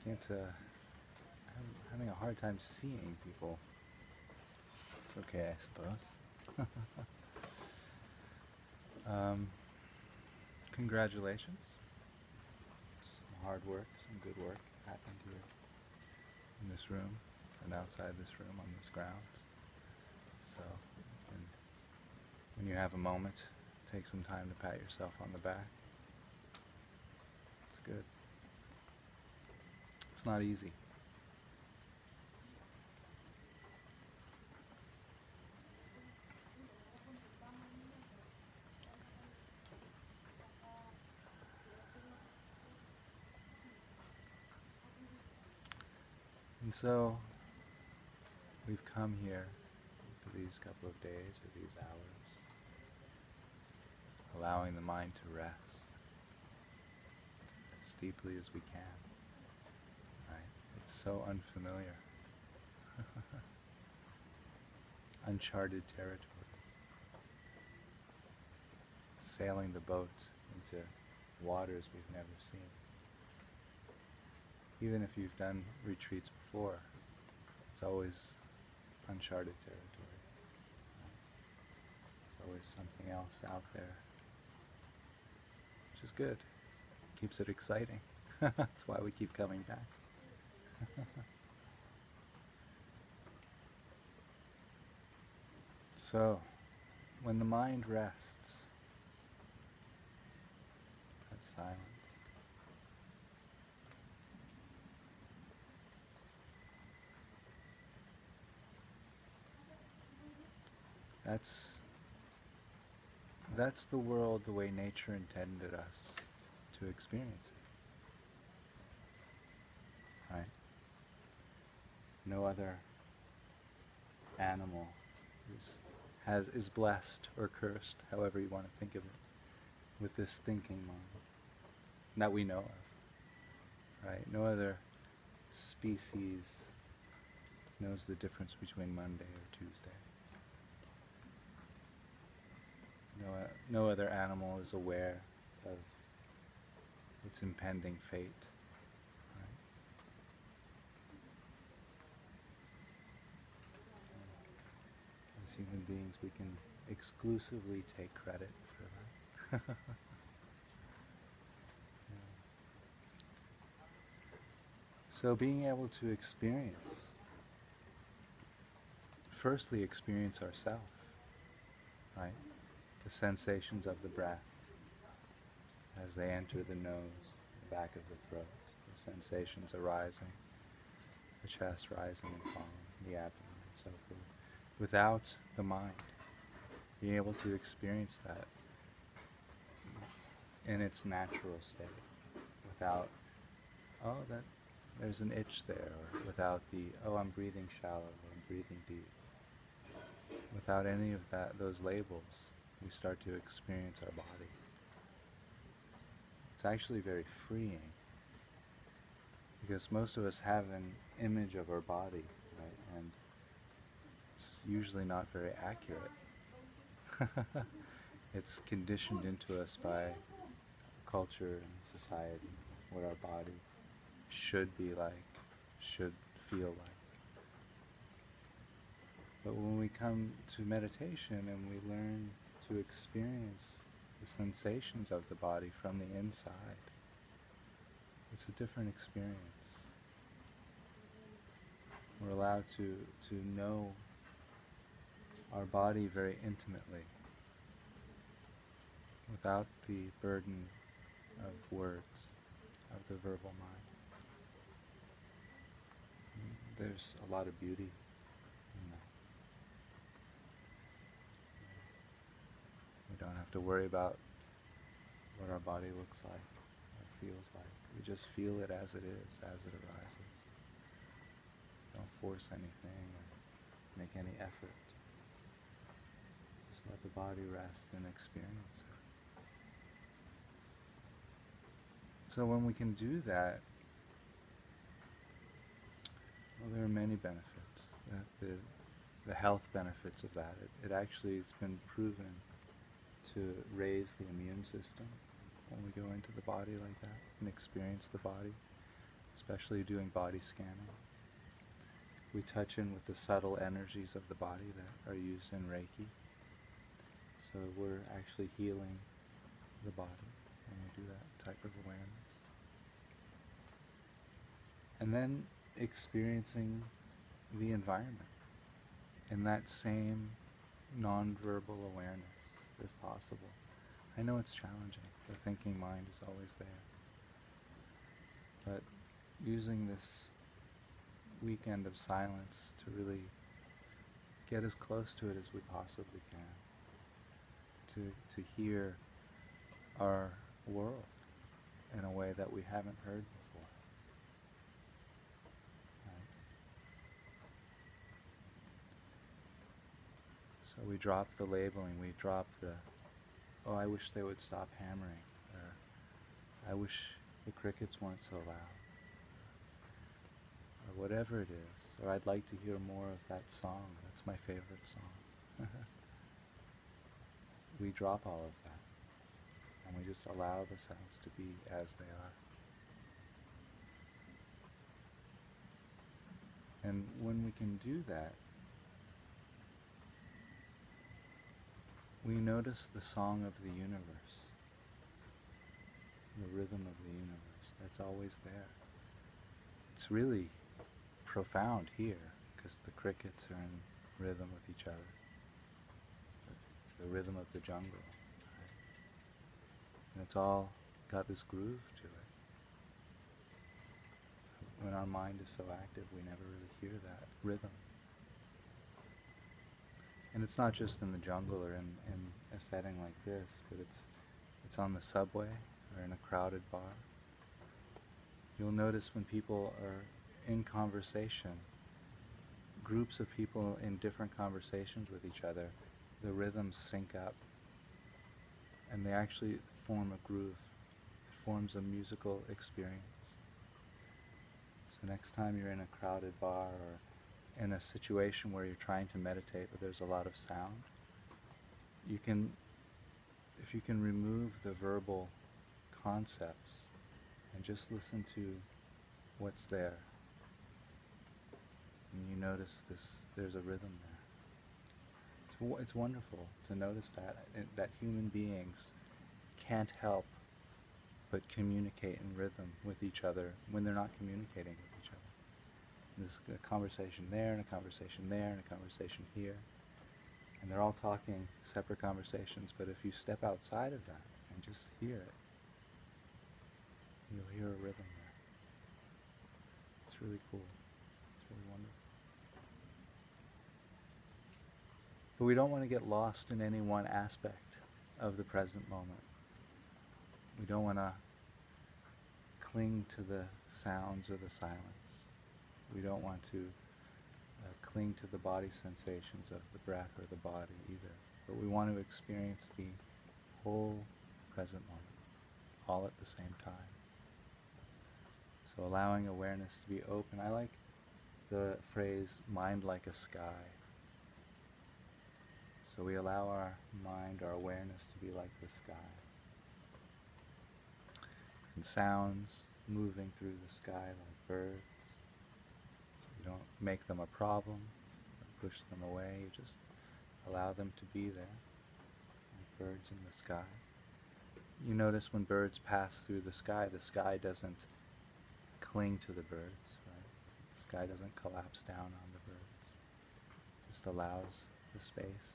I'm having a hard time seeing people. It's okay, I suppose. um, Congratulations. Some hard work, some good work happened here in this room and outside this room on this grounds. So, and when you have a moment, take some time to pat yourself on the back. It's good. It's not easy. And so we've come here for these couple of days or these hours, allowing the mind to rest as deeply as we can. Right? It's so unfamiliar. Uncharted territory. Sailing the boat into waters we've never seen. Even if you've done retreats before, it's always uncharted territory. There's always something else out there, which is good. Keeps it exciting. That's why we keep coming back. So, when the mind rests, that's silence. That's the world the way nature intended us to experience it. Right? No other animal is blessed or cursed, however you want to think of it, with this thinking mind that we know of. Right? No other species knows the difference between Monday or Tuesday. No other animal is aware of its impending fate. Right? As human beings, we can exclusively take credit for that. So being able to firstly experience ourself, right? The sensations of the breath as they enter the nose, the back of the throat, the sensations arising, the chest rising and falling, the abdomen and so forth. Without the mind, being able to experience that in its natural state, without, there's an itch there, or without I'm breathing shallow, or I'm breathing deep. Without any of those labels, we start to experience our body. It's actually very freeing, because most of us have an image of our body, right? And it's usually not very accurate. It's conditioned into us by culture and society, what our body should be like, should feel like. But when we come to meditation and we learn to experience the sensations of the body from the inside, it's a different experience. We're allowed to know our body very intimately, without the burden of words, of the verbal mind. There's a lot of beauty in that. We don't have to worry about what our body looks like, or feels like. We just feel it as it is, as it arises. Don't force anything or make any effort. Just let the body rest and experience it. So when we can do that, well, there are many benefits. The health benefits of that. It actually has been proven to raise the immune system when we go into the body like that and experience the body especially doing body scanning. We touch in with the subtle energies of the body that are used in Reiki. So we're actually healing the body when we do that type of awareness. And then experiencing the environment in that same nonverbal awareness, if possible. I know it's challenging. The thinking mind is always there. But using this weekend of silence to really get as close to it as we possibly can, to hear our world in a way that we haven't heard before. Right? So we drop the labeling, we drop the, oh, I wish they would stop hammering, or I wish the crickets weren't so loud, or whatever it is, or I'd like to hear more of that song, that's my favorite song. We drop all of that, and we just allow the sounds to be as they are. And when we can do that, we notice the song of the universe, the rhythm of the universe, that's always there. It's really profound here, because the crickets are in rhythm with each other, the rhythm of the jungle, right? And it's all got this groove to it. When our mind is so active, we never really hear that rhythm. And it's not just in the jungle or in a setting like this, but it's on the subway or in a crowded bar. You'll notice when people are in conversation, groups of people in different conversations with each other, the rhythms sync up and they actually form a groove. It forms a musical experience. So next time you're in a crowded bar or in a situation where you're trying to meditate but there's a lot of sound, you can, if you can remove the verbal concepts and just listen to what's there, and you notice there's a rhythm there. It's wonderful to notice that human beings can't help but communicate in rhythm with each other when they're not communicating with each other. There's a conversation there, and a conversation there, and a conversation here. And they're all talking separate conversations, but if you step outside of that and just hear it, you'll hear a rhythm there. It's really cool. It's really wonderful. But we don't want to get lost in any one aspect of the present moment. We don't want to cling to the sounds or the silence. We don't want to cling to the body sensations of the breath or the body either. But we want to experience the whole present moment, all at the same time. So allowing awareness to be open. I like the phrase, mind like a sky. So we allow our mind, our awareness to be like the sky. And sounds moving through the sky like birds. You don't make them a problem, or push them away, you just allow them to be there, like birds in the sky. You notice when birds pass through the sky doesn't cling to the birds, right? The sky doesn't collapse down on the birds. It just allows the space.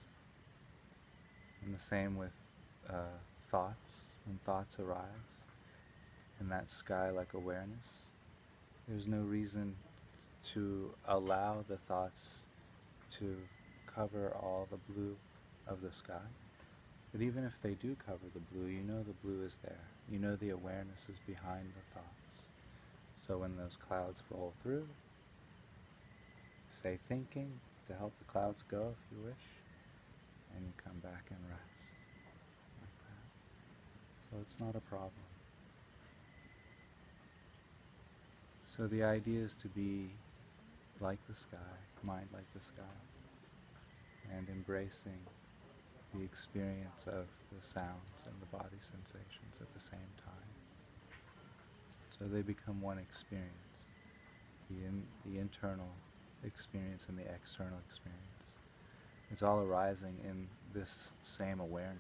And the same with thoughts. When thoughts arise in that sky-like awareness, there's no reason to allow the thoughts to cover all the blue of the sky. But even if they do cover the blue, you know the blue is there. You know the awareness is behind the thoughts. So when those clouds roll through, say thinking to help the clouds go if you wish, and you come back and rest like that. So it's not a problem. So the idea is to be like the sky, mind like the sky, and embracing the experience of the sounds and the body sensations at the same time. So they become one experience. the internal experience and the external experience. It's all arising in this same awareness.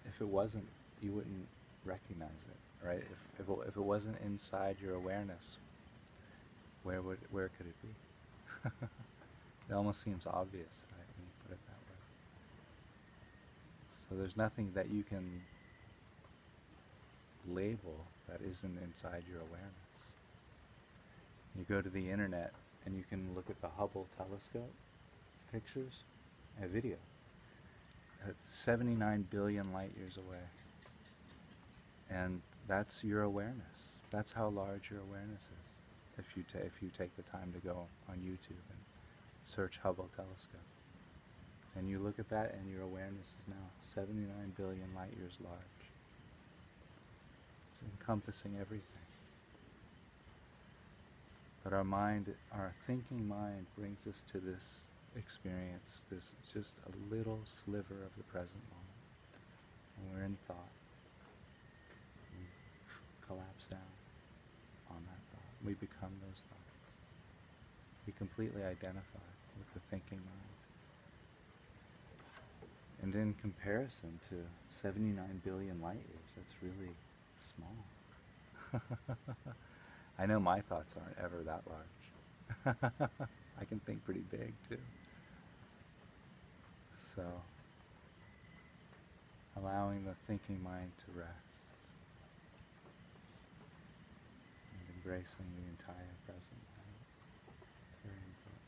If it wasn't, you wouldn't recognize it, right? If it wasn't inside your awareness, where could it be? It almost seems obvious, right, when you put it that way. So there's nothing that you can label that isn't inside your awareness. You go to the internet and you can look at the Hubble telescope pictures and video. It's 79 billion light years away. And that's your awareness. That's how large your awareness is. If you take the time to go on YouTube and search Hubble telescope. And you look at that and your awareness is now 79 billion light years large. It's encompassing everything. But our mind, our thinking mind, brings us to this experience, this just a little sliver of the present moment. And we're in thought. We collapse down on that thought. We become those thoughts. We completely identify with the thinking mind. And in comparison to 79 billion light years, that's really small. I know my thoughts aren't ever that large. I can think pretty big too. So, allowing the thinking mind to rest and embracing the entire present moment. Very important.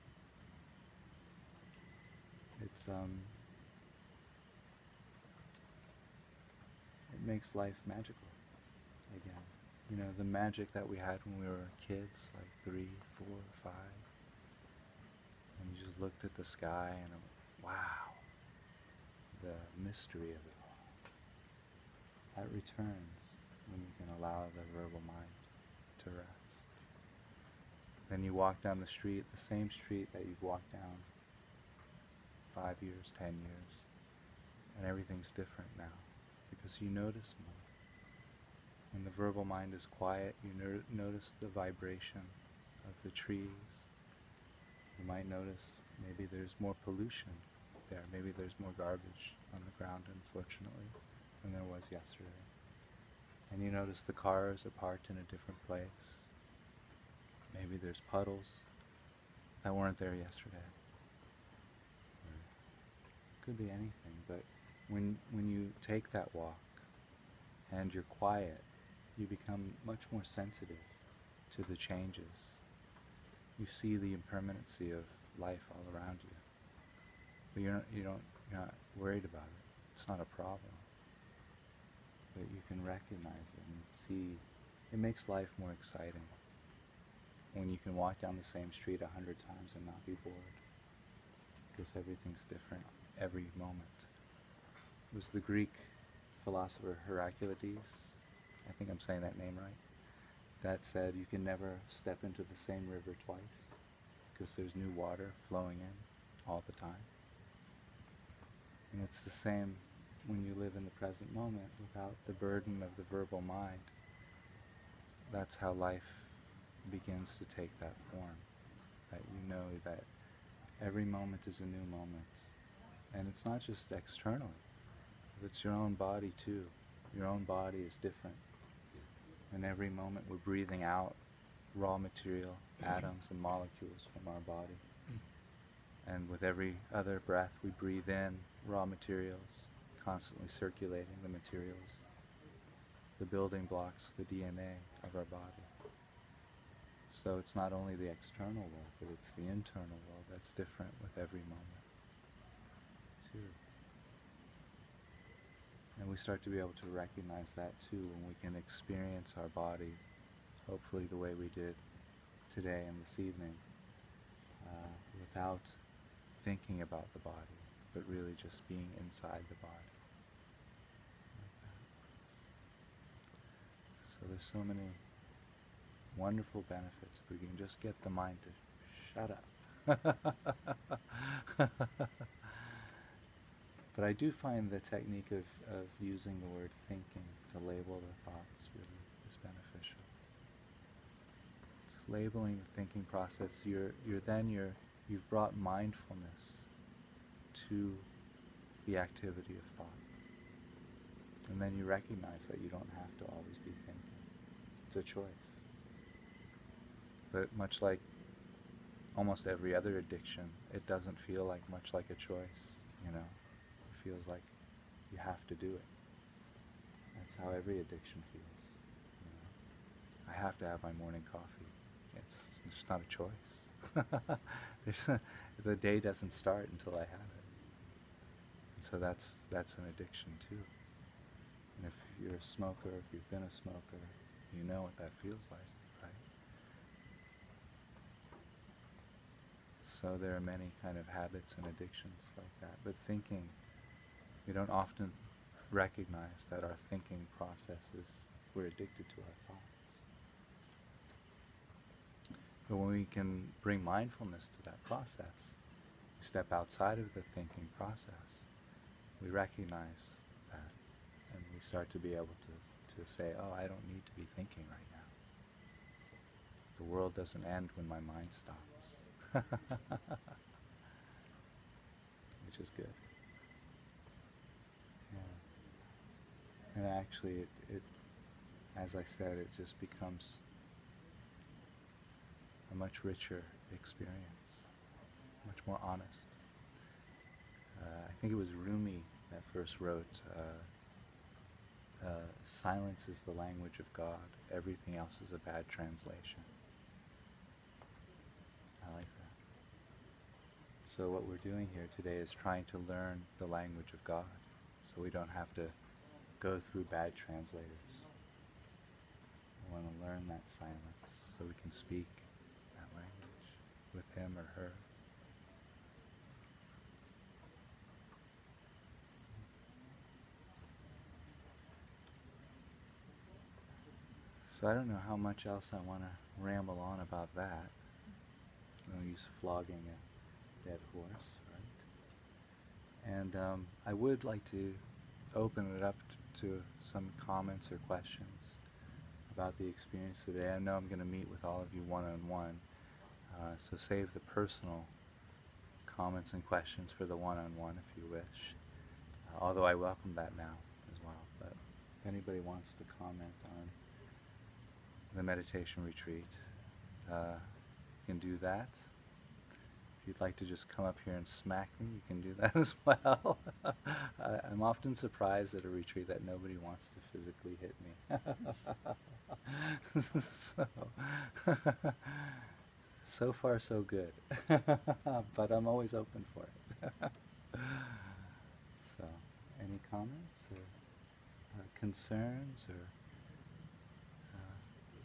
It makes life magical again. You know, the magic that we had when we were kids, like 3, 4, 5. And you just looked at the sky and wow, the mystery of it all. That returns when you can allow the verbal mind to rest. Then you walk down the street, the same street that you've walked down 5 years, 10 years, and everything's different now because you notice more. When the verbal mind is quiet, you notice the vibration of the trees. You might notice maybe there's more pollution there. Maybe there's more garbage on the ground, unfortunately, than there was yesterday. And you notice the cars are parked in a different place. Maybe there's puddles that weren't there yesterday. Or it could be anything, but when you take that walk and you're quiet, you become much more sensitive to the changes. You see the impermanency of life all around you. But you're not worried about it. It's not a problem. But you can recognize it and see. It makes life more exciting when you can walk down the same street 100 times and not be bored. Because everything's different every moment. It was the Greek philosopher Heraclitus, I think I'm saying that name right, that said you can never step into the same river twice because there's new water flowing in all the time. And it's the same when you live in the present moment without the burden of the verbal mind. That's how life begins to take that form, that you know that every moment is a new moment. And it's not just externally, it's your own body too. Your own body is different. And every moment we're breathing out raw material, atoms and molecules from our body. And with every other breath we breathe in raw materials, constantly circulating the materials, the building blocks, the DNA of our body. So it's not only the external world, but it's the internal world that's different with every moment too. And we start to be able to recognize that too when we can experience our body, hopefully the way we did today and this evening, without thinking about the body, but really just being inside the body. Like that. So there's so many wonderful benefits if we can just get the mind to shut up. But I do find the technique of using the word thinking to label the thoughts really is beneficial. It's labeling the thinking process, you've brought mindfulness to the activity of thought. And then you recognize that you don't have to always be thinking. It's a choice. But much like almost every other addiction, it doesn't feel like much like a choice, you know. It feels like you have to do it. That's how every addiction feels. You know? I have to have my morning coffee. It's just not a choice. The day doesn't start until I have it. And so that's an addiction too. And if you're a smoker, if you've been a smoker, you know what that feels like, right? So there are many kind of habits and addictions like that. But thinking, we don't often recognize that our thinking processes, we're addicted to our thoughts. But when we can bring mindfulness to that process, we step outside of the thinking process, we recognize that, and we start to be able to say, oh, I don't need to be thinking right now. The world doesn't end when my mind stops. Which is good. Yeah. And actually, it, as I said, it just becomes a much richer experience, much more honest. I think it was Rumi that first wrote, silence is the language of God, everything else is a bad translation. I like that. So what we're doing here today is trying to learn the language of God, so we don't have to go through bad translators. We want to learn that silence so we can speak that language with him or her. So I don't know how much else I want to ramble on about that. No use flogging a dead horse, right? And I would like to open it up to some comments or questions about the experience today. I know I'm going to meet with all of you one-on-one, so save the personal comments and questions for the one-on-one if you wish, although I welcome that now as well. But if anybody wants to comment on the meditation retreat, you can do that. If you'd like to just come up here and smack me, you can do that as well. I'm often surprised at a retreat that nobody wants to physically hit me. So far so good. But I'm always open for it. So, any comments or concerns or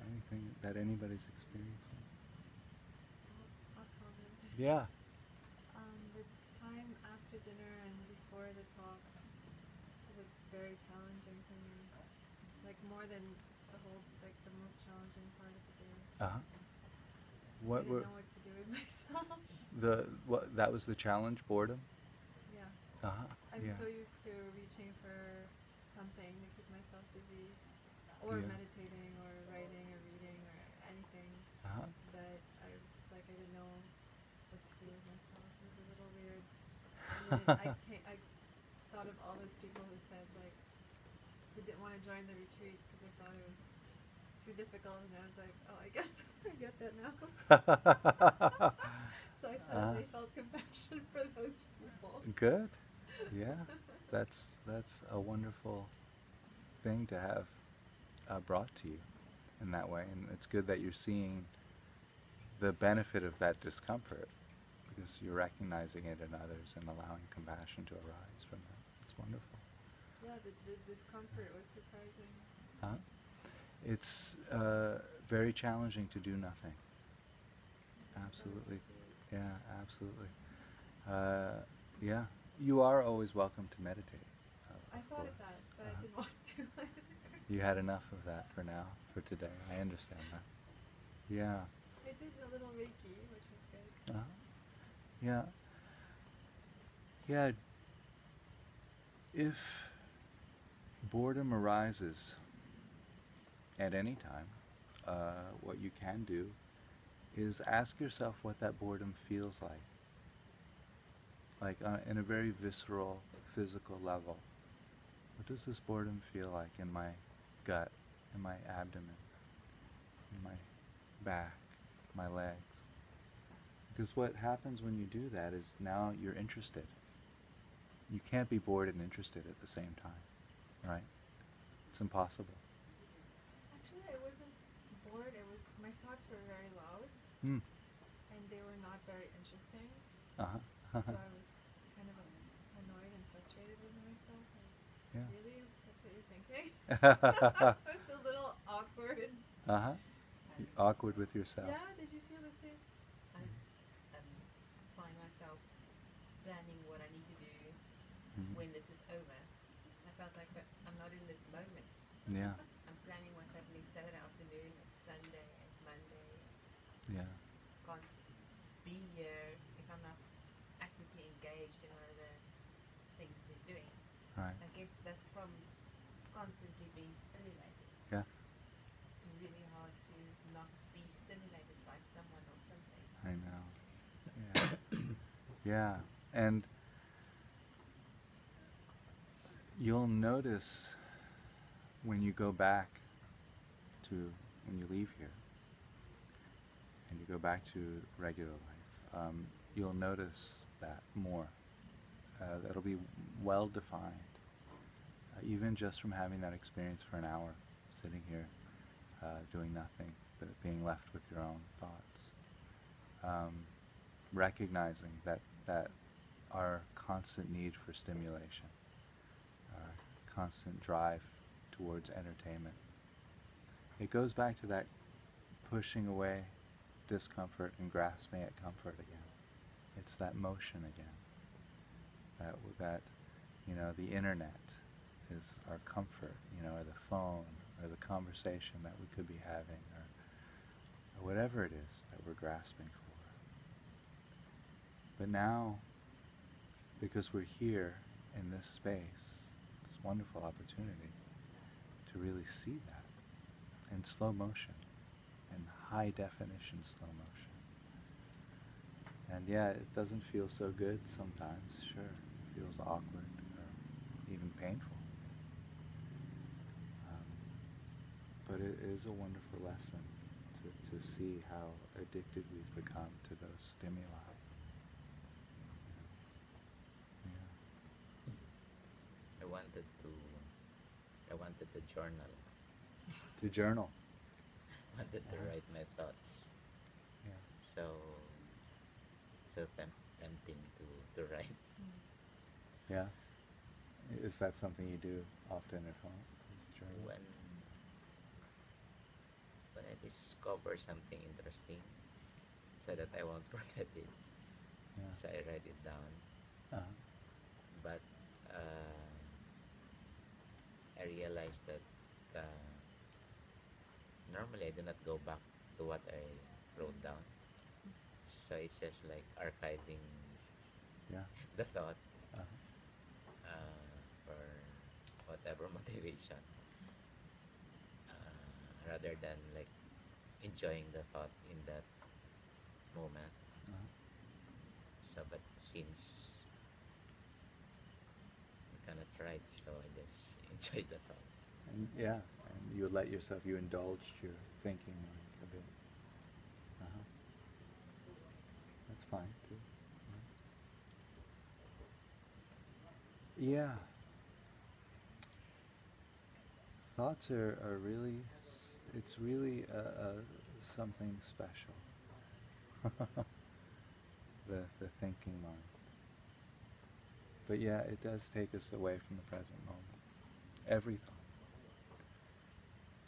anything that anybody's experiencing? I'll comment. Yeah. The time after dinner and before the talk was very challenging for me. Like more than the most challenging part of the day. Uh-huh. I didn't know what to do with myself. That was the challenge, boredom? Yeah. Uh-huh. I'm so used to reaching for something to keep myself busy, or meditating, or writing, or reading, or anything. Uh-huh. That I was like, I didn't know what to do with myself. It was a little weird. I thought of all those people who said like who didn't want to join the retreat because they thought it was too difficult, and I was like, oh, I guess I get that now. So I suddenly felt compassion for those people. Good. Yeah. That's a wonderful thing to have brought to you in that way, and it's good that you're seeing the benefit of that discomfort because you're recognizing it in others and allowing compassion to arise from that. It's wonderful. Yeah, the discomfort was surprising. It's very challenging to do nothing. Absolutely. Yeah, absolutely. Yeah, you are always welcome to meditate. I thought of that, but I didn't want to. You had enough of that for now, for today. I understand that. Yeah. I did a little Reiki, which was good. Yeah. Yeah. If boredom arises at any time, what you can do is ask yourself what that boredom feels like in a very visceral, physical level. What does this boredom feel like in my gut, in my abdomen, in my back, my legs? Because what happens when you do that is now you're interested. You can't be bored and interested at the same time, right? It's impossible. Actually, I wasn't bored. It was my thoughts were very loud, Hmm. and they were not very interesting. Uh-huh. So I was kind of annoyed and frustrated with myself. Like, Yeah. really? That's what you're thinking? I was a little awkward. Uh-huh. Awkward with yourself. Yeah, did you feel the same? I find myself planning what I need to do Mhm. when this is over. I felt like that I'm not in this moment. Yeah. I'm planning what's happening Saturday afternoon, and Sunday, and Monday. Yeah. Can't be here if I'm not actively engaged in one of the things we're doing. Right. I guess that's from constantly being stimulated. Yeah. It's really hard to not be stimulated by someone or something. I know. Yeah. Yeah. And you'll notice when you go back when you leave here and you go back to regular life, you'll notice that more. That'll be well defined, even just from having that experience for an hour, sitting here, doing nothing, but being left with your own thoughts. Recognizing that our constant need for stimulation, our constant drive towards entertainment, it goes back to that pushing away discomfort and grasping at comfort again. It's that motion again. That the internet is our comfort, or the phone, or the conversation that we could be having, or whatever it is that we're grasping for. But now, because we're here in this space, this wonderful opportunity to really see that in slow motion, in high definition slow motion. And yeah, it doesn't feel so good sometimes, sure. It feels awkward or even painful. But it is a wonderful lesson to see how addicted we've become to those stimuli. I wanted to journal. To journal. Wanted to write my thoughts. Yeah. So tempting to write. Yeah. Is that something you do often at home? Journal? When I discover something interesting, so that I won't forget it. Yeah. So I write it down. Uh-huh. But I realized that normally I do not go back to what I wrote down. So it's just like archiving Yeah. the thought Uh-huh. for whatever motivation, rather than like enjoying the thought in that moment. Uh-huh. So, but since we cannot write, so I just enjoy the thought. And yeah, and you let yourself, you indulged your thinking like a bit. Uh-huh. That's fine too. Yeah. Thoughts are really, it's really something special. the thinking mind. But yeah, it does take us away from the present moment. Every thought.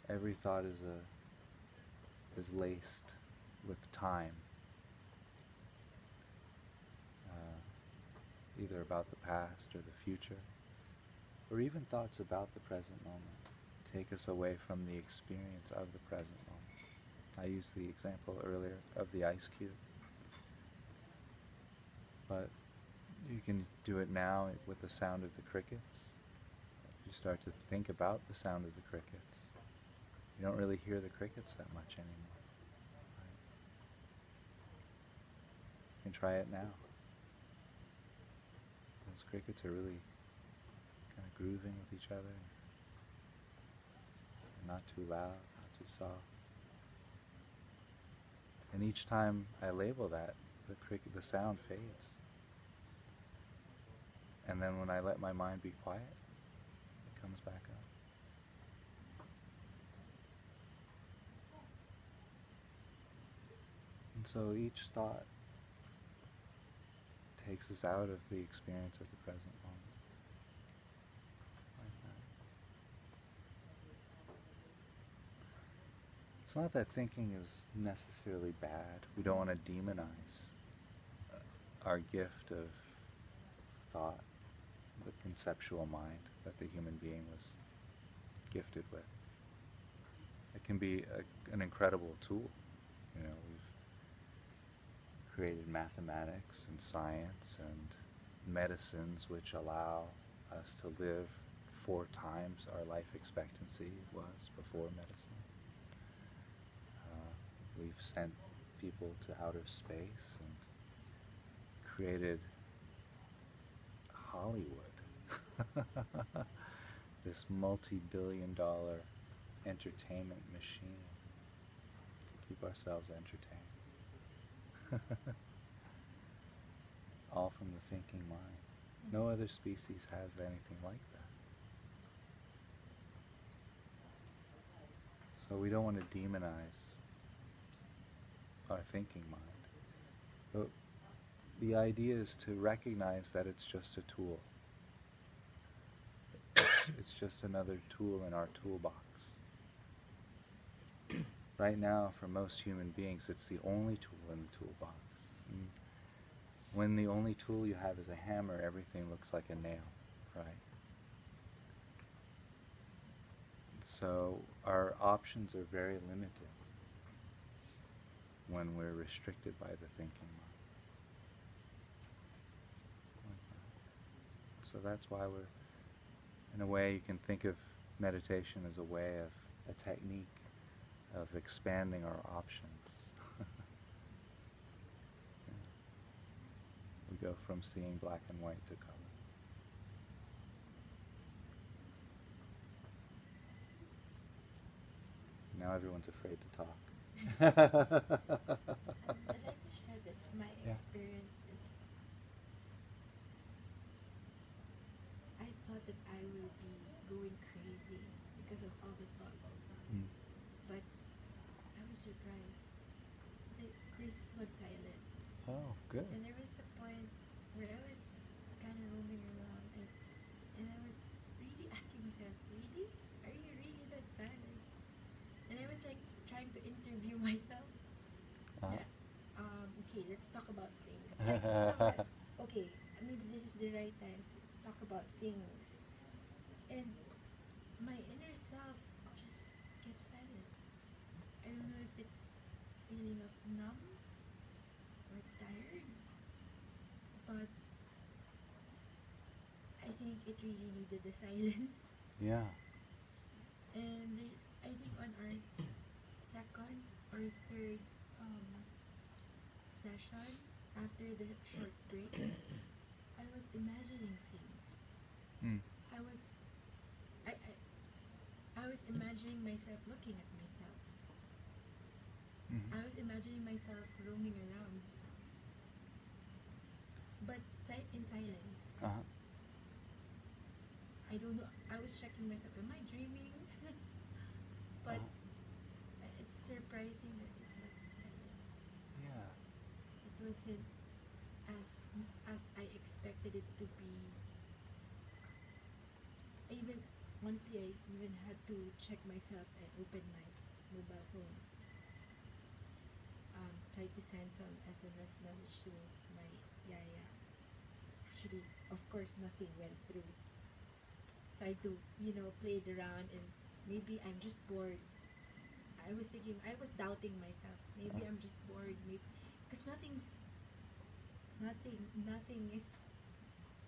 Every thought is laced with time. Either about the past or the future, or even thoughts about the present moment, take us away from the experience of the present moment. I used the example earlier of the ice cube, but you can do it now with the sound of the crickets. If you start to think about the sound of the crickets, you don't really hear the crickets that much anymore. Right? can try it now. Those crickets are really kind of grooving with each other. They're not too loud, not too soft. And each time I label that, the sound fades. And then when I let my mind be quiet, it comes back up. And so each thought takes us out of the experience of the present moment. Like that. It's not that thinking is necessarily bad. We don't want to demonize our gift of thought, the conceptual mind that the human being was gifted with. It can be an incredible tool. You know, we've created mathematics and science and medicines which allow us to live 4 times our life expectancy was before medicine. We've sent people to outer space and created Hollywood, this multi-billion-dollar entertainment machine to keep ourselves entertained. All from the thinking mind. No other species has anything like that. So we don't want to demonize our thinking mind. But the idea is to recognize that it's just a tool. It's just another tool in our toolbox. Right now, for most human beings, it's the only tool in the toolbox. And when the only tool you have is a hammer, everything looks like a nail, right? So our options are very limited when we're restricted by the thinking mind. So that's why in a way, you can think of meditation as a way of a technique of expanding our options. Yeah. We go from seeing black and white to color. Now everyone's afraid to talk. I'd like to share that my experience is, I thought that I will be going crazy because of all the thoughts. But I was surprised. This was silent. Oh, good. And there was a point where I was kind of roaming around and I was really asking myself, really? Are you really that silent? And I was like trying to interview myself. Okay, let's talk about things. Like, somewhat, okay, maybe this is the right time to talk about things. And my inner self just kept silent. I don't know if it's feeling of numb or tired, but I think it really needed the silence. Yeah. And I think on our second or third session, after the short break, I was imagining things. I was imagining myself looking at myself. I was imagining myself roaming around, but in silence. I don't know. I was checking myself. Am I dreaming? But it's surprising that it was silent. Yeah. It wasn't as I expected it to be. Honestly, I even had to check myself and open my mobile phone. Tried to send some SMS message to my yaya. Actually, of course, nothing went through. Tried to, play it around, and maybe I'm just bored. I was doubting myself. Maybe I'm just bored. Maybe because nothing is.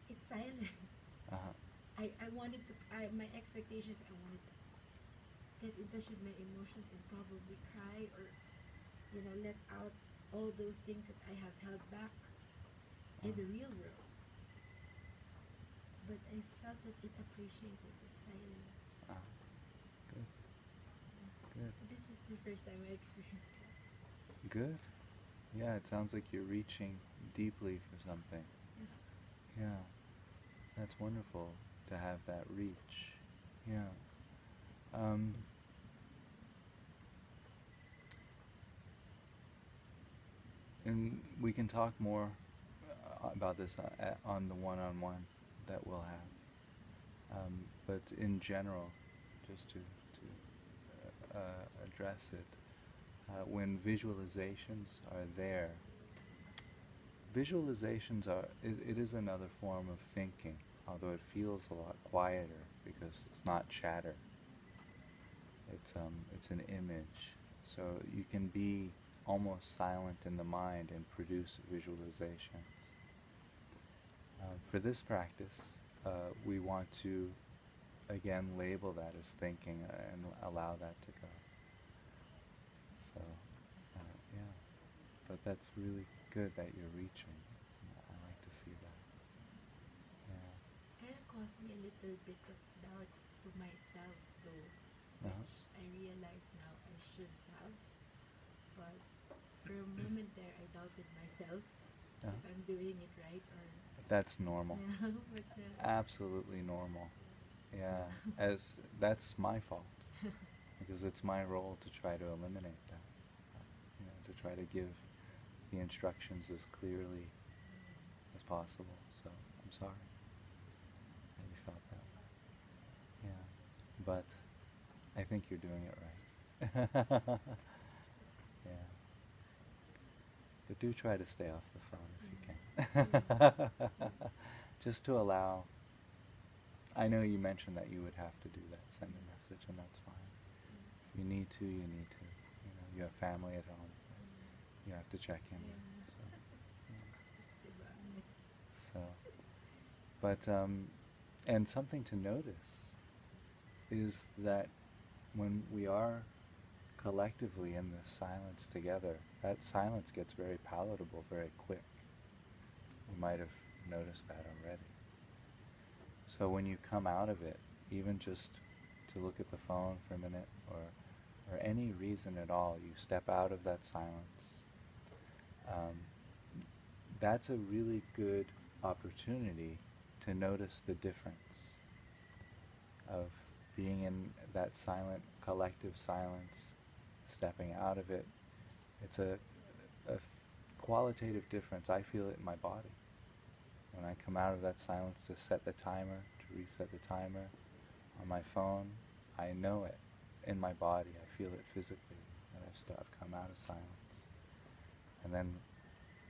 It's silent. I wanted to. My expectations. I wanted to get in touch with my emotions and probably cry or, let out all those things that I have held back. in the real world. But I felt that it appreciated the silence. Ah, good, good, This is the first time I experienced that. good. Yeah, it sounds like you're reaching deeply for something. Yeah, that's wonderful to have that reach. Yeah. Um, and we can talk more about this on the one-on-one that we'll have. But in general, just to address it, when visualizations are there, visualizations are, it is another form of thinking, although it feels a lot quieter because it's not chatter. It's an image. So you can be almost silent in the mind and produce visualizations. For this practice, we want to again label that as thinking and allow that to go. So, yeah. But that's really good that you're reaching. I like to see that. Yeah. Kind of caused me a little bit of doubt to myself though, Uh-huh. which I realize now I should have. But for a moment there, I doubted myself Uh-huh. if I'm doing it right or That's normal. yeah. But Absolutely normal. Yeah. As that's my fault because it's my role to try to eliminate that. To try to give the instructions as clearly as possible. So I'm sorry that you felt that way. Yeah. But I think you're doing it right. Yeah. But do try to stay off the phone if you can. Just to allow. I know you mentioned that you would have to do that, send a message, and that's fine. If you need to, you need to. You have family at home. You have to check in. So, but and something to notice is that when we are collectively in this silence together, that silence gets very palatable very quick. You might have noticed that already. So when you come out of it, even just to look at the phone for a minute or any reason at all, you step out of that silence. That's a really good opportunity to notice the difference of being in that silent, collective silence, stepping out of it. It's a qualitative difference. I feel it in my body. When I come out of that silence to set the timer, to reset the timer on my phone, I know it in my body. I feel it physically that I've come out of silence. And then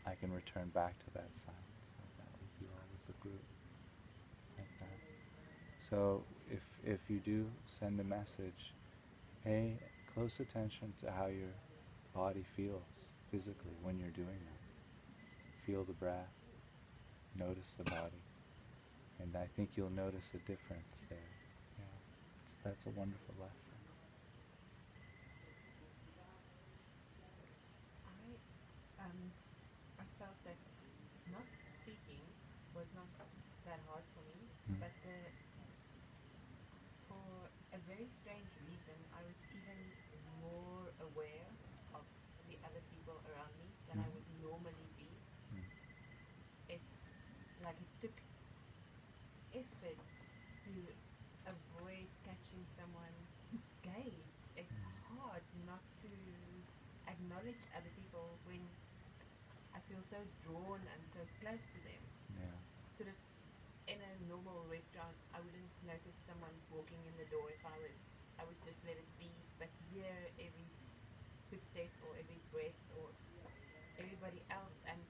I can return back to that silence like that with you all, with the group, like that. So if you do send a message, pay close attention to how your body feels physically when you're doing that. Feel the breath, notice the body, and I think you'll notice a difference there. Yeah, that's a wonderful lesson. I felt that not speaking was not that hard for me, Mm. but for a very strange reason, I was even more aware of the other people around me than I would normally be. Mm. It's like it took effort to avoid catching someone's gaze. It's hard not to acknowledge other people when I feel so drawn and so close to them. Yeah. Sort of in a normal restaurant, I wouldn't notice someone walking in the door if I would just let it be. But here, every footstep or every breath or everybody else, and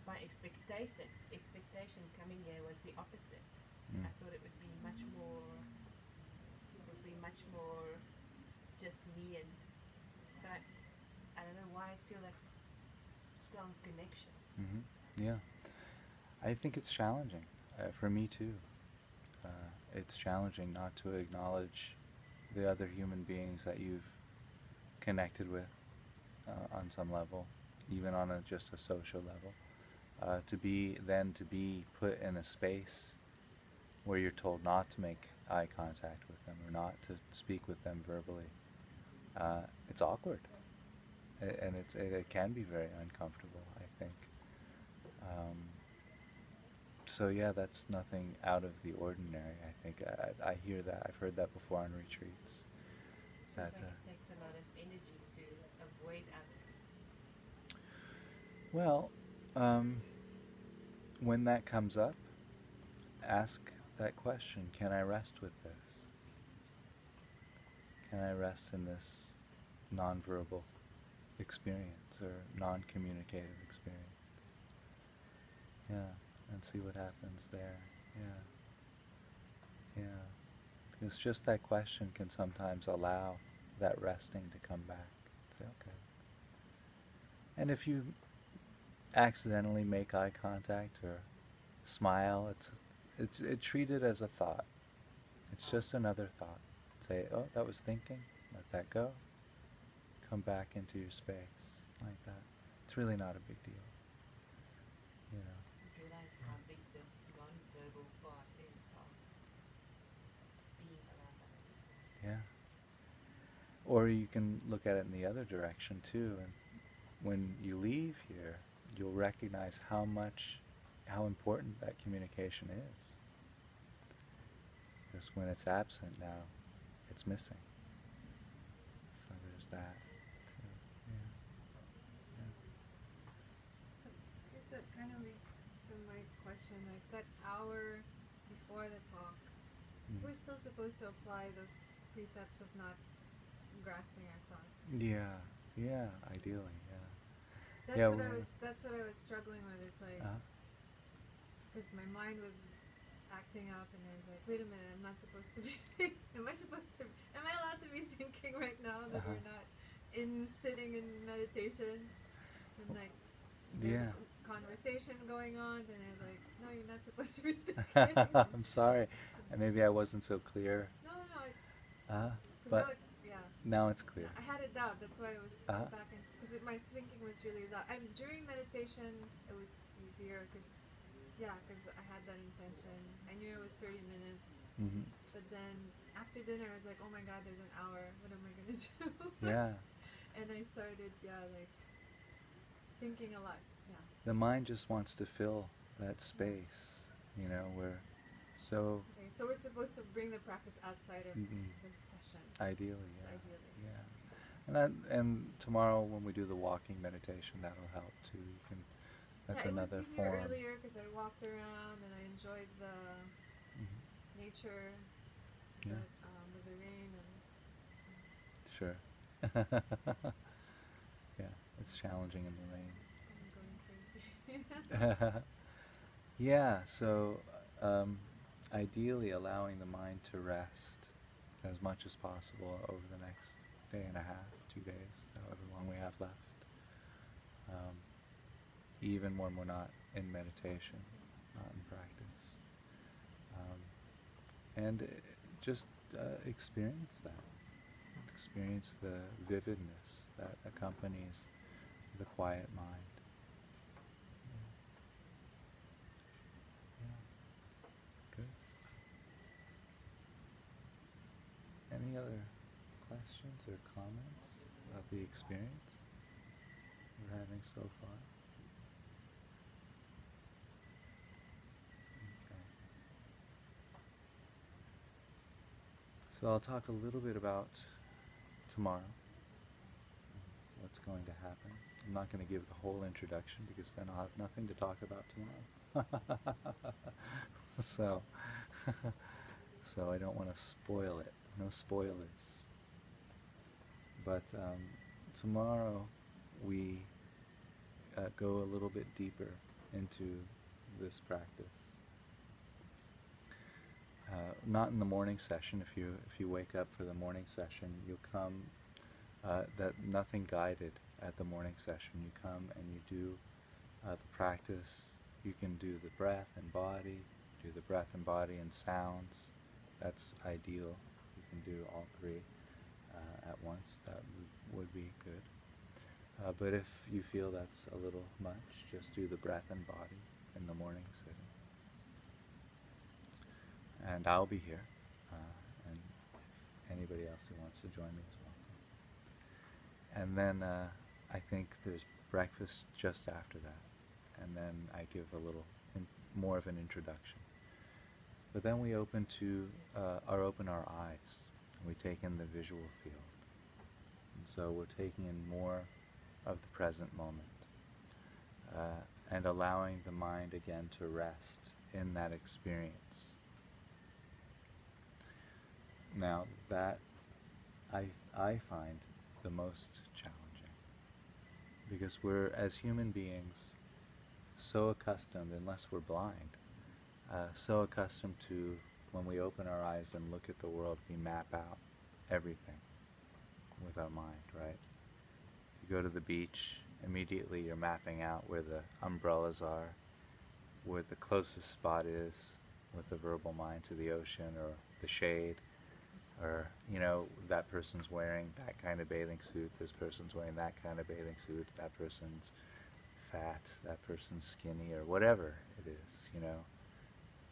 my expectation coming here was the opposite. Mm. I thought it would be much more just me, and but I don't know why I feel that strong connection. Mm-hmm. Yeah. I think it's challenging for me too. It's challenging not to acknowledge the other human beings that you've connected with on some level, even on just a social level. to be put in a space where you're told not to make eye contact with them or not to speak with them verbally. It's awkward, and it can be very uncomfortable, I think. So yeah, that's nothing out of the ordinary. I think I hear that. I've heard that before on retreats. That Seems like it takes a lot of energy to avoid others. well, when that comes up, ask that question: can I rest with this? Can I rest in this nonverbal experience or non-communicative experience? Yeah, and see what happens there. Yeah, yeah. It's just that question can sometimes allow that resting to come back. Say, okay. And if you accidentally make eye contact or smile, treat it as a thought. It's just another thought. Say, oh, that was thinking. Let that go. Come back into your space like that. It's really not a big deal. You know. Realize how big the non-verbal part is of being around other people. Yeah. Or you can look at it in the other direction too, and when you leave here, you'll recognize how important that communication is. Because when it's absent now, it's missing. So there's that too. Yeah. So I guess that kind of leads to my question, like that hour before the talk, we're still supposed to apply those precepts of not grasping our thoughts. Yeah, ideally, yeah. That's what I was struggling with. It's like, because my mind was acting up, and I was like, wait a minute, I'm not supposed to be. Am I allowed to be thinking right now that we're not sitting in meditation? And like, there's a conversation going on, and I was like, no, you're not supposed to be thinking. I'm sorry, and maybe I wasn't so clear. No. So but now it's clear. I had a doubt. That's why I was back and because my thinking was really loud. And during meditation, it was easier because I had that intention. I knew it was 30 minutes. Mm-hmm. But then after dinner, I was like, oh my God, there's an hour. What am I gonna do? Yeah. And I started, like thinking a lot. Yeah. The mind just wants to fill that space, where so. Okay, so we're supposed to bring the practice outside of the session. Ideally, yeah. Ideally. Yeah. And tomorrow when we do the walking meditation, that'll help too. That's another form. It was easier earlier because I walked around and I enjoyed the nature, with the rain and. Sure. Yeah, it's challenging in the rain. I'm going crazy. Yeah, so ideally allowing the mind to rest as much as possible over the next day and a half, 2 days, however long we have left. Even when we're not in meditation, not in practice. And just experience that. Experience the vividness that accompanies the quiet mind. Good. Any other questions or comments about the experience we're having so far? Okay. So I'll talk a little bit about tomorrow, what's going to happen. I'm not going to give the whole introduction because then I'll have nothing to talk about tomorrow. So I don't want to spoil it. No spoilers. But tomorrow we go a little bit deeper into this practice. Not in the morning session. If you wake up for the morning session, you'll come. That nothing guided at the morning session. You come and you do the practice. You can do the breath and body. Do the breath and body and sounds. That's ideal. You can do all three at once. That would be good. But if you feel that's a little much, just do the breath and body in the morning sitting. And I'll be here, and anybody else who wants to join me is welcome. And then I think there's breakfast just after that, and then I give a little more of an introduction. But then we open our eyes, and we take in the visual field. And so we're taking in more of the present moment, and allowing the mind again to rest in that experience. Now that I find the most challenging, because we're, as human beings, so accustomed, unless we're blind, so accustomed to, when we open our eyes and look at the world, we map out everything with our mind, right? You go to the beach, immediately you're mapping out where the umbrellas are, where the closest spot is with the verbal mind to the ocean or the shade, or, you know, that person's wearing that kind of bathing suit, this person's wearing that kind of bathing suit, that person's fat, that person's skinny, or whatever it is, you know.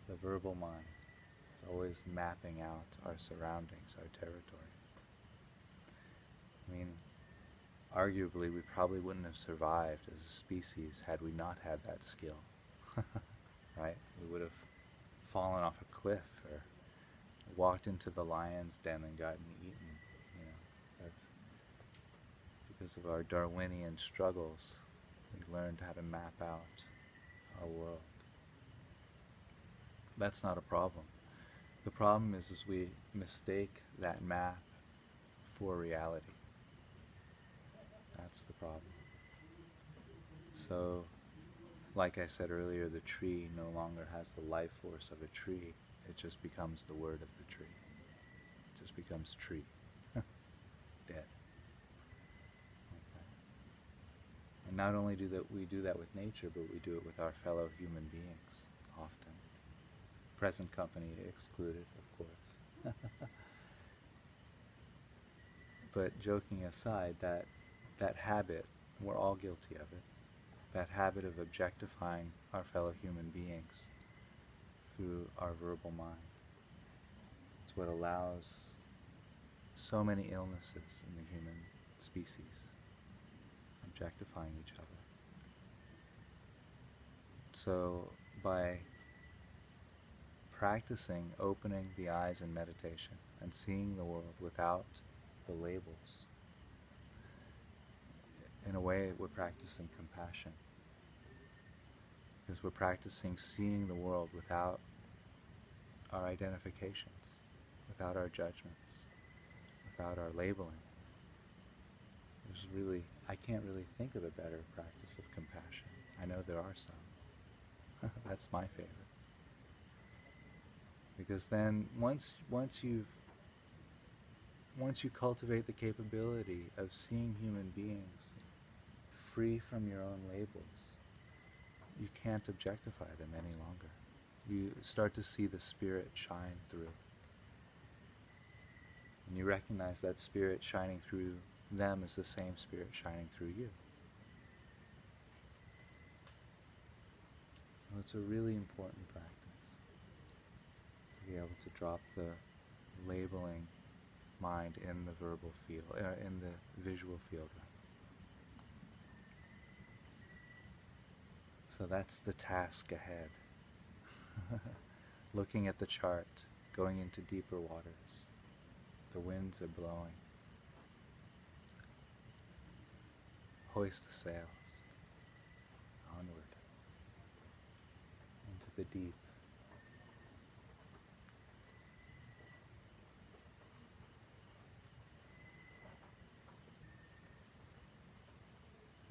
The verbal mind is always mapping out our surroundings, our territory. I mean, arguably we probably wouldn't have survived as a species had we not had that skill, right? We would have fallen off a cliff or walked into the lion's den and gotten eaten, you know. That's because of our Darwinian struggles. We learned how to map out our world. That's not a problem. The problem is we mistake that map for reality. That's the problem. So, like I said earlier, the tree no longer has the life force of a tree. It just becomes the word of the tree. It just becomes tree. Dead. Okay. And not only do we do that with nature, but we do it with our fellow human beings often. Present company excluded, of course. But joking aside, that habit, we're all guilty of it, that habit of objectifying our fellow human beings through our verbal mind. It's what allows so many illnesses in the human species, objectifying each other. So by practicing opening the eyes in meditation and seeing the world without the labels, in a way we're practicing compassion, because we're practicing seeing the world without our identifications, without our judgments, without our labeling. I can't really think of a better practice of compassion. I know there are some. That's my favorite. Because then once you cultivate the capability of seeing human beings free from your own labels, you can't objectify them any longer. You start to see the spirit shine through. And you recognize that spirit shining through them is the same spirit shining through you. So it's a really important practice to be able to drop the labeling mind in the verbal field, in the visual field. So that's the task ahead. Looking at the chart, going into deeper waters. The winds are blowing. Hoist the sails. Onward. Into the deep.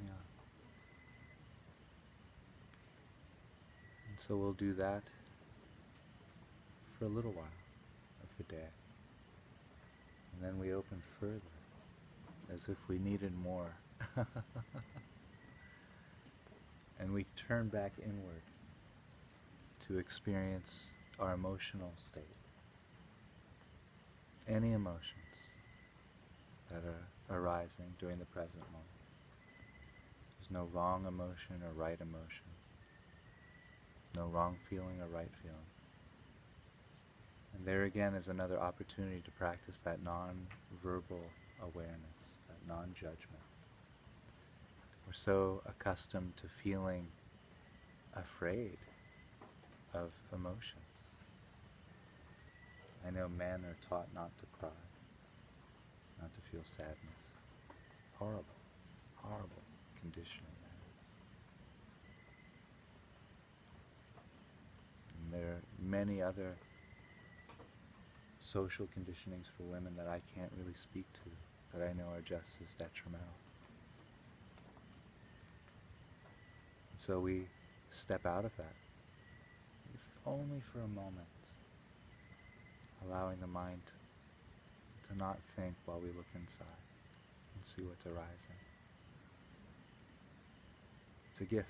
Yeah. And so we'll do that for a little while of the day. And then we open further, as if we needed more. And we turn back inward to experience our emotional state. Any emotions that are arising during the present moment. no wrong emotion or right emotion. No wrong feeling or right feeling. And there again is another opportunity to practice that non-verbal awareness, that non-judgment. We're so accustomed to feeling afraid of emotions. I know men are taught not to cry, not to feel sadness. Horrible, horrible conditioning that is. And there are many other social conditionings for women that I can't really speak to, that I know are just as detrimental. And so we step out of that, if only for a moment, allowing the mind to not think while we look inside and see what's arising. It's a gift,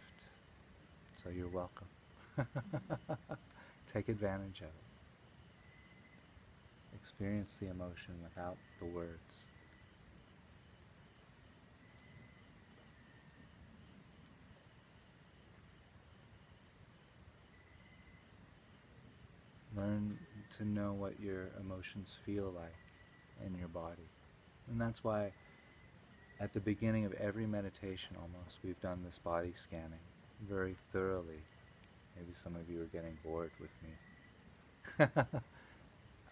so you're welcome. Take advantage of it. Experience the emotion without the words. Learn to know what your emotions feel like in your body. And that's why at the beginning of every meditation almost, we've done this body scanning very thoroughly. Maybe some of you are getting bored with me.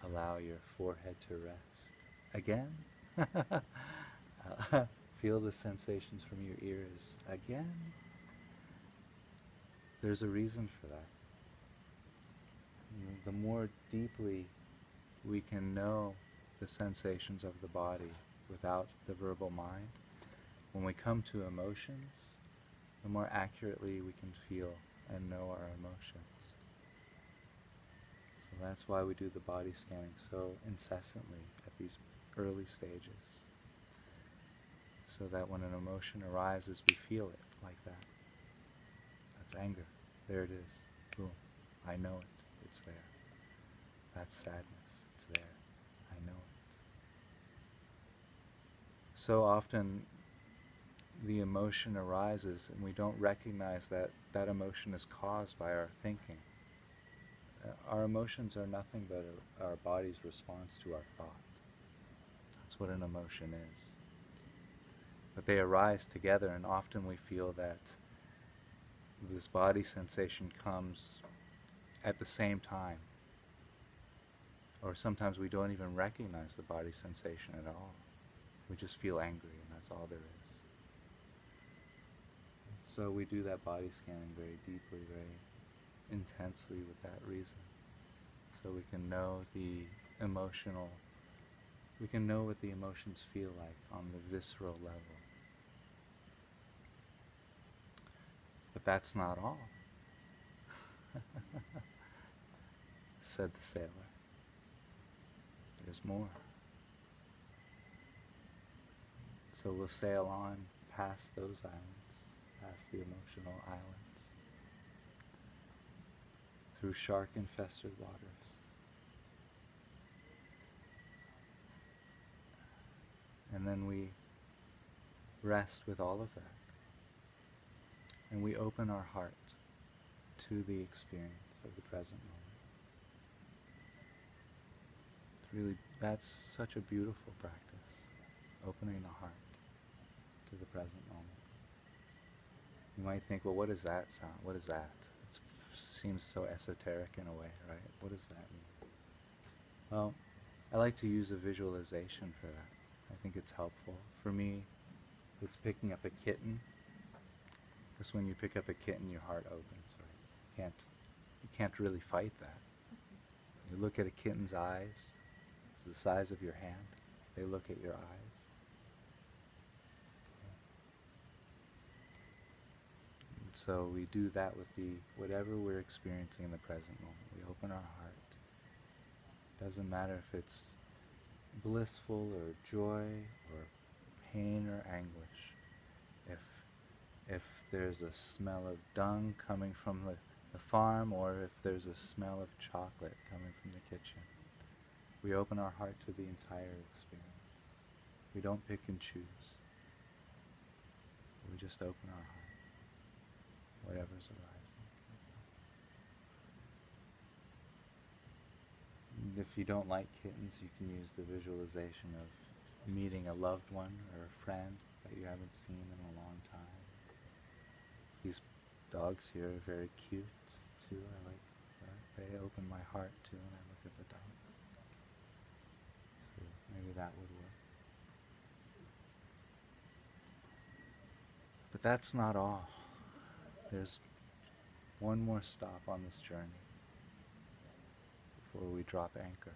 Allow your forehead to rest. Again. Feel the sensations from your ears. Again. There's a reason for that. The more deeply we can know the sensations of the body without the verbal mind, when we come to emotions, the more accurately we can feel and know our emotions. So that's why we do the body scanning so incessantly at these early stages, so that when an emotion arises, we feel it like that. That's anger. There it is. Boom. I know it. It's there. That's sadness. It's there. I know it. So often the emotion arises and we don't recognize that that emotion is caused by our thinking. Our emotions are nothing but our body's response to our thought. That's what an emotion is. But they arise together, and often we feel that this body sensation comes at the same time. Or sometimes we don't even recognize the body sensation at all. We just feel angry, and that's all there is. So we do that body scanning very deeply, very intensely with that reason. So we can know we can know what the emotions feel like on the visceral level. But that's not all, said the sailor. There's more. So we'll sail on past those islands, past the emotional islands, through shark-infested waters. And then we rest with all of that. And we open our heart to the experience of the present moment. Really, that's such a beautiful practice, opening the heart to the present moment. You might think, well, what does that sound? What is that? It seems so esoteric in a way, right? What does that mean? Well, I like to use a visualization for that. I think it's helpful. For me, it's picking up a kitten. Because when you pick up a kitten, your heart opens, right? You can't really fight that. You look at a kitten's eyes, it's the size of your hand. They look at your eyes. And so we do that with whatever we're experiencing in the present moment. We open our heart. Doesn't matter if it's blissful or joy or pain or anguish. If there's a smell of dung coming from the farm, or if there's a smell of chocolate coming from the kitchen, we open our heart to the entire experience. We don't pick and choose. we just open our heart, whatever's arising. And if you don't like kittens, you can use the visualization of meeting a loved one or a friend that you haven't seen in a long time. These dogs here are very cute too. I like that. They open my heart too when I look at the dog. So maybe that would work. But that's not all. There's one more stop on this journey before we drop anchor.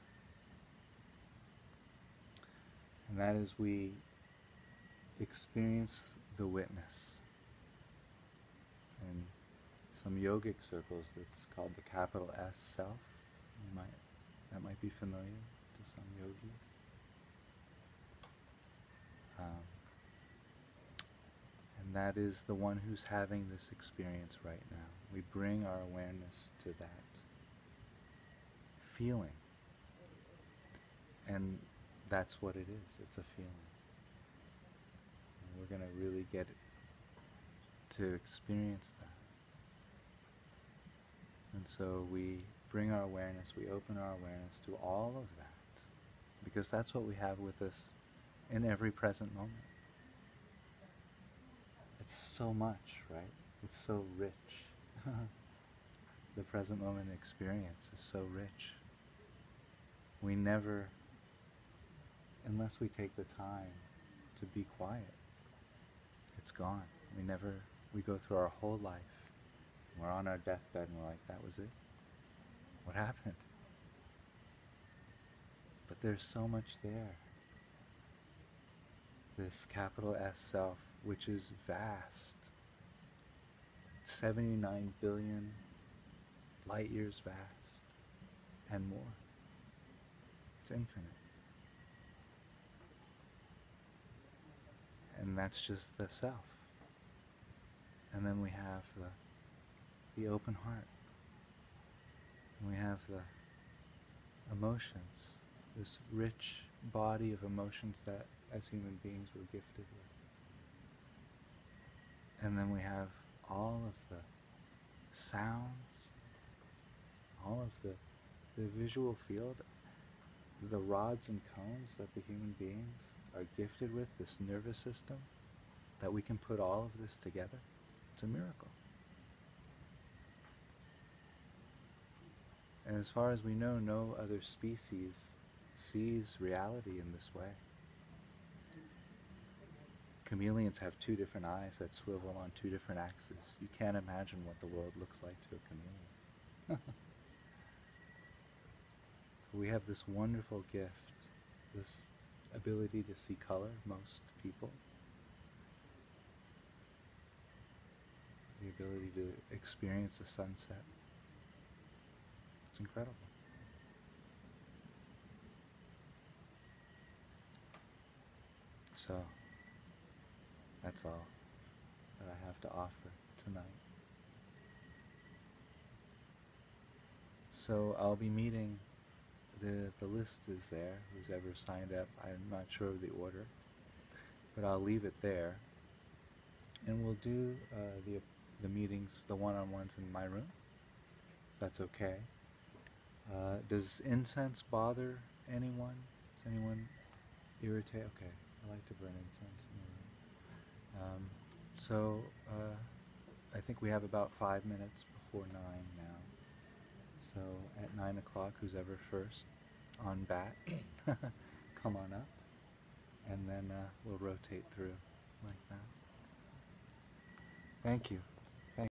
And that is we experience the witness. In some yogic circles, that's called the capital S self. That might be familiar to some yogis. And that is the one who's having this experience right now. We bring our awareness to that feeling. And that's what it is. It's a feeling. And we're going to really get to experience that. And so we bring our awareness, we open our awareness to all of that. Because that's what we have with us in every present moment. It's so much, right? It's so rich. The present moment experience is so rich. We never, unless we take the time to be quiet, it's gone. We go through our whole life. We're on our deathbed and we're like, that was it? What happened? But there's so much there. This capital S self, which is vast. 79 billion light years vast and more. It's infinite. And that's just the self. And then we have the open heart. And we have the emotions, this rich body of emotions that as human beings we're gifted with. And then we have all of the sounds, all of the visual field, the rods and cones that the human beings are gifted with, this nervous system, that we can put all of this together. It's a miracle. And as far as we know, no other species sees reality in this way. Chameleons have two different eyes that swivel on two different axes. You can't imagine what the world looks like to a chameleon. We have this wonderful gift, this ability to see color, most people. The ability to experience a sunset. It's incredible. So, that's all that I have to offer tonight. So I'll be meeting, the list is there, who's ever signed up. I'm not sure of the order, but I'll leave it there. And we'll do the meetings, the one-on-ones in my room, if that's okay. Does incense bother anyone? Does anyone irritate? Okay, I like to burn incense in the room. So I think we have about 5 minutes before 9 now. So at 9 o'clock, who's ever first on bat, come on up, and then we'll rotate through like that. Thank you.